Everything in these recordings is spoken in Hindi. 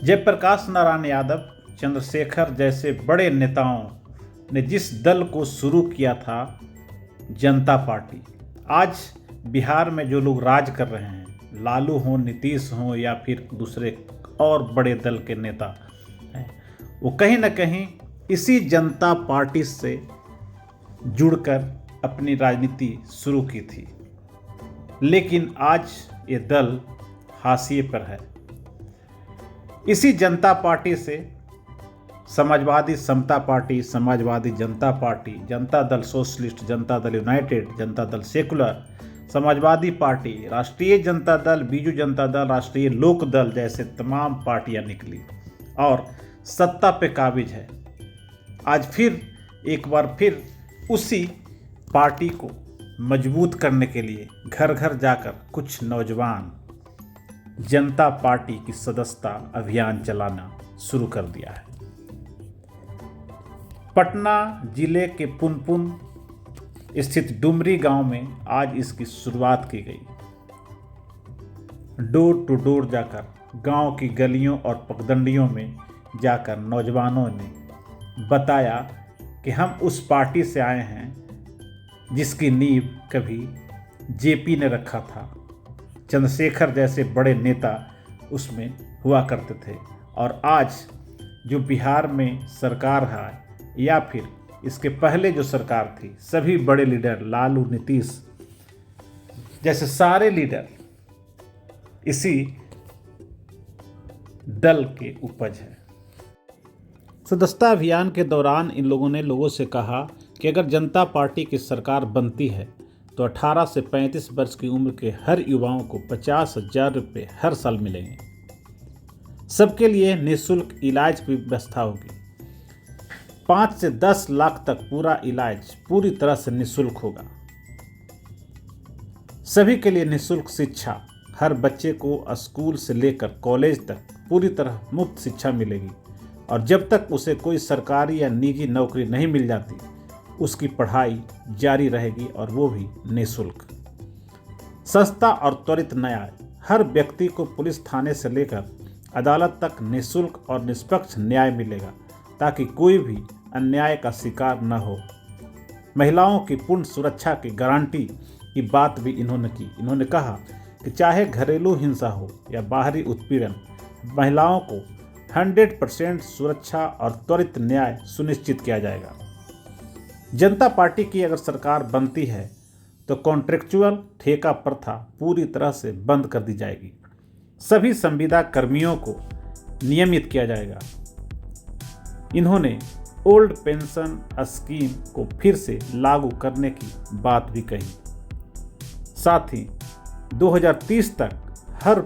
जयप्रकाश नारायण यादव, चंद्रशेखर जैसे बड़े नेताओं ने जिस दल को शुरू किया था, जनता पार्टी, आज बिहार में जो लोग राज कर रहे हैं, लालू हों, नीतीश हों या फिर दूसरे और बड़े दल के नेता हैं, वो कहीं ना कहीं इसी जनता पार्टी से जुड़कर अपनी राजनीति शुरू की थी। लेकिन आज ये दल हाशिए पर है। इसी जनता पार्टी से समाजवादी समता पार्टी, समाजवादी जनता party, Janata Dal socialist, Janata Dal United, Janata Dal secular, Samajwadi party, राष्ट्रीय जनता दल, बीजू जनता दल, राष्ट्रीय लोक दल जैसे तमाम पार्टियां निकली और सत्ता पे काबिज है। आज फिर एक बार फिर उसी पार्टी को मजबूत करने के लिए घर घर जाकर कुछ नौजवान जनता पार्टी की सदस्यता अभियान चलाना शुरू कर दिया है। पटना जिले के पुनपुन स्थित डुमरी गांव में आज इसकी शुरुआत की गई। डोर टू डोर जाकर, गांव की गलियों और पगडंडियों में जाकर नौजवानों ने बताया कि हम उस पार्टी से आए हैं जिसकी नींव कभी जेपी ने रखा था। चंद्रशेखर जैसे बड़े नेता उसमें हुआ करते थे और आज जो बिहार में सरकार है या फिर इसके पहले जो सरकार थी, सभी बड़े लीडर लालू, नीतीश जैसे सारे लीडर इसी दल के उपज है। सदस्यता अभियान के दौरान इन लोगों ने लोगों से कहा कि अगर जनता पार्टी की सरकार बनती है तो 18 से 35 वर्ष की उम्र के हर युवाओं को 50,000 रुपये हर साल मिलेंगे। सबके लिए निःशुल्क इलाज की व्यवस्था होगी। 5 से 10 लाख तक पूरा इलाज पूरी तरह से निःशुल्क होगा। सभी के लिए निःशुल्क शिक्षा, हर बच्चे को स्कूल से लेकर कॉलेज तक पूरी तरह मुफ्त शिक्षा मिलेगी और जब तक उसे कोई सरकारी या निजी नौकरी नहीं मिल जाती, उसकी पढ़ाई जारी रहेगी और वो भी निःशुल्क। सस्ता और त्वरित न्याय, हर व्यक्ति को पुलिस थाने से लेकर अदालत तक निःशुल्क और निष्पक्ष न्याय मिलेगा ताकि कोई भी अन्याय का शिकार न हो। महिलाओं की पूर्ण सुरक्षा की गारंटी की बात भी इन्होंने की। इन्होंने कहा कि चाहे घरेलू हिंसा हो या बाहरी उत्पीड़न, महिलाओं को 100% सुरक्षा और त्वरित न्याय सुनिश्चित किया जाएगा। जनता पार्टी की अगर सरकार बनती है तो कॉन्ट्रेक्चुअल ठेका प्रथा पूरी तरह से बंद कर दी जाएगी। सभी संविदा कर्मियों को नियमित किया जाएगा। इन्होंने ओल्ड पेंशन स्कीम को फिर से लागू करने की बात भी कही। साथ ही 2030 तक हर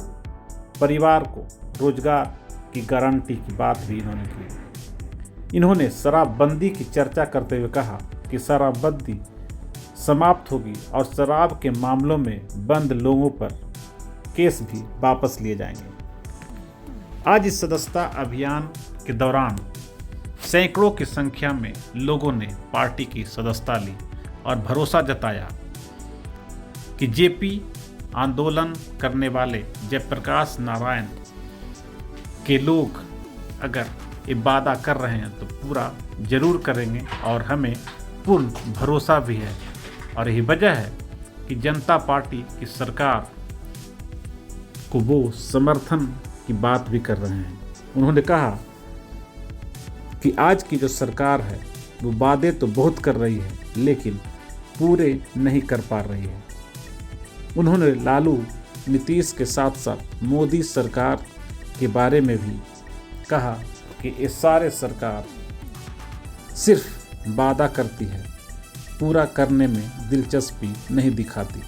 परिवार को रोजगार की गारंटी की बात भी इन्होंने की। इन्होंने शराबबंदी की चर्चा करते हुए कहा कि शराबबंदी समाप्त होगी और शराब के मामलों में बंद लोगों पर केस भी वापस लिए जाएंगे। आज इस सदस्यता अभियान के दौरान सैकड़ों की संख्या में लोगों ने पार्टी की सदस्यता ली और भरोसा जताया कि जेपी आंदोलन करने वाले जयप्रकाश नारायण के लोग अगर ये वादा कर रहे हैं तो पूरा जरूर करेंगे और हमें पूर्ण भरोसा भी है। और यही वजह है कि जनता पार्टी की सरकार को वो समर्थन की बात भी कर रहे हैं। उन्होंने कहा कि आज की जो सरकार है वो वादे तो बहुत कर रही है लेकिन पूरे नहीं कर पा रही है। उन्होंने लालू, नीतीश के साथ साथ मोदी सरकार के बारे में भी कहा कि ये सारे सरकार सिर्फ वादा करती है, पूरा करने में दिलचस्पी नहीं दिखाती।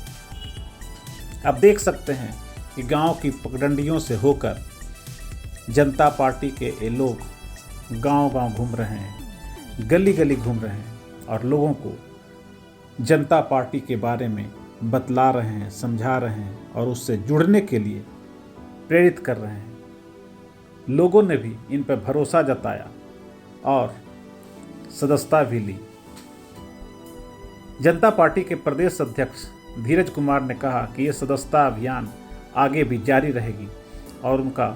अब देख सकते हैं कि गांव की पगडंडियों से होकर जनता पार्टी के ये लोग गांव-गांव घूम रहे हैं, गली गली घूम रहे हैं और लोगों को जनता पार्टी के बारे में बतला रहे हैं, समझा रहे हैं और उससे जुड़ने के लिए प्रेरित कर रहे हैं। लोगों ने भी इन पर भरोसा जताया और सदस्यता भी ली। जनता पार्टी के प्रदेश अध्यक्ष धीरज कुमार ने कहा कि ये सदस्यता अभियान आगे भी जारी रहेगी और उनका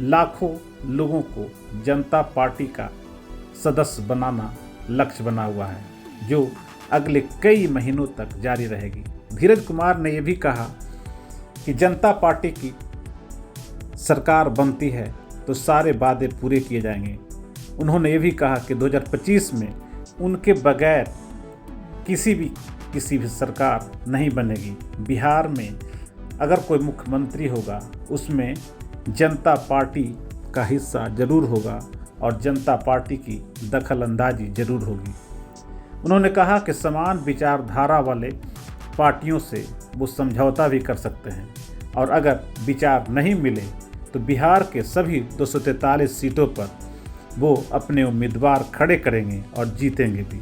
लाखों लोगों को जनता पार्टी का सदस्य बनाना लक्ष्य बना हुआ है, जो अगले कई महीनों तक जारी रहेगी। धीरज कुमार ने यह भी कहा कि जनता पार्टी की सरकार बनती है तो सारे वादे पूरे किए जाएंगे। उन्होंने ये भी कहा कि 2025 में उनके बगैर किसी भी सरकार नहीं बनेगी। बिहार में अगर कोई मुख्यमंत्री होगा उसमें जनता पार्टी का हिस्सा जरूर होगा और जनता पार्टी की दखल अंदाजी जरूर होगी। उन्होंने कहा कि समान विचारधारा वाले पार्टियों से वो समझौता भी कर सकते हैं और अगर विचार नहीं मिले तो बिहार के सभी 243 सीटों पर वो अपने उम्मीदवार खड़े करेंगे और जीतेंगे भी।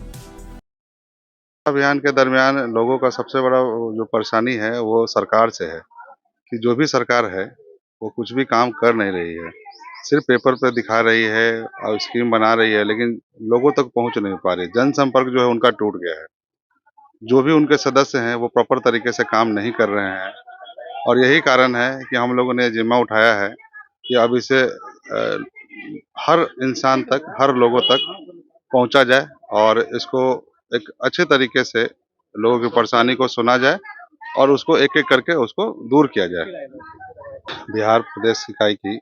अभियान के दरमियान लोगों का सबसे बड़ा जो परेशानी है वो सरकार से है कि जो भी सरकार है वो कुछ भी काम कर नहीं रही है, सिर्फ पेपर पे दिखा रही है और स्कीम बना रही है, लेकिन लोगों तक पहुंच नहीं पा रही। जनसंपर्क जो है उनका टूट गया है। जो भी उनके सदस्य हैं वो प्रॉपर तरीके से काम नहीं कर रहे हैं और यही कारण है कि हम लोगों ने जिम्मा उठाया है कि अब इसे हर इंसान तक, हर लोगों तक पहुंचा जाए और इसको एक अच्छे तरीके से लोगों की परेशानी को सुना जाए और उसको एक एक करके उसको दूर किया जाए। बिहार प्रदेश इकाई की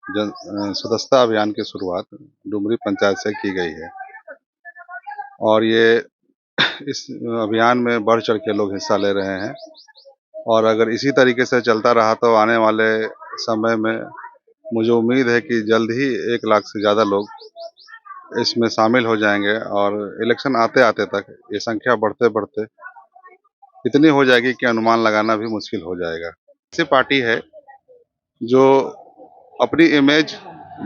सदस्यता अभियान की शुरुआत डुमरी पंचायत से की गई है और ये इस अभियान में बढ़ चढ़ के लोग हिस्सा ले रहे हैं और अगर इसी तरीके से चलता रहा तो आने वाले समय में मुझे उम्मीद है कि जल्द ही 1 लाख से ज़्यादा लोग इसमें शामिल हो जाएंगे और इलेक्शन आते आते तक ये संख्या बढ़ते बढ़ते इतनी हो जाएगी कि अनुमान लगाना भी मुश्किल हो जाएगा। ऐसी पार्टी है जो अपनी इमेज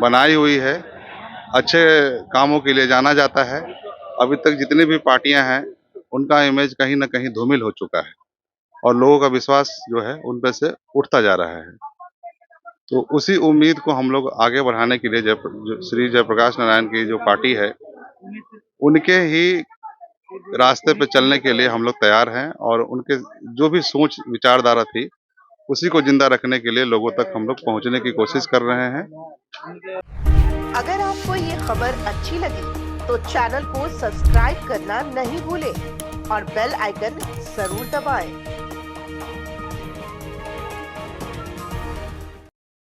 बनाई हुई है, अच्छे कामों के लिए जाना जाता है। अभी तक जितनी भी पार्टियां हैं उनका इमेज कहीं ना कहीं धूमिल हो चुका है और लोगों का विश्वास जो है उन पे से उठता जा रहा है। तो उसी उम्मीद को हम लोग आगे बढ़ाने के लिए श्री जयप्रकाश नारायण की जो पार्टी है उनके ही रास्ते पे चलने के लिए हम लोग तैयार हैं और उनके जो भी सोच विचारधारा थी उसी को जिंदा रखने के लिए लोगों तक हम लोग पहुंचने की कोशिश कर रहे हैं। अगर आपको ये खबर अच्छी लगी तो चैनल को सब्सक्राइब करना नहीं भूलें और बेल आइकन जरूर दबाएं।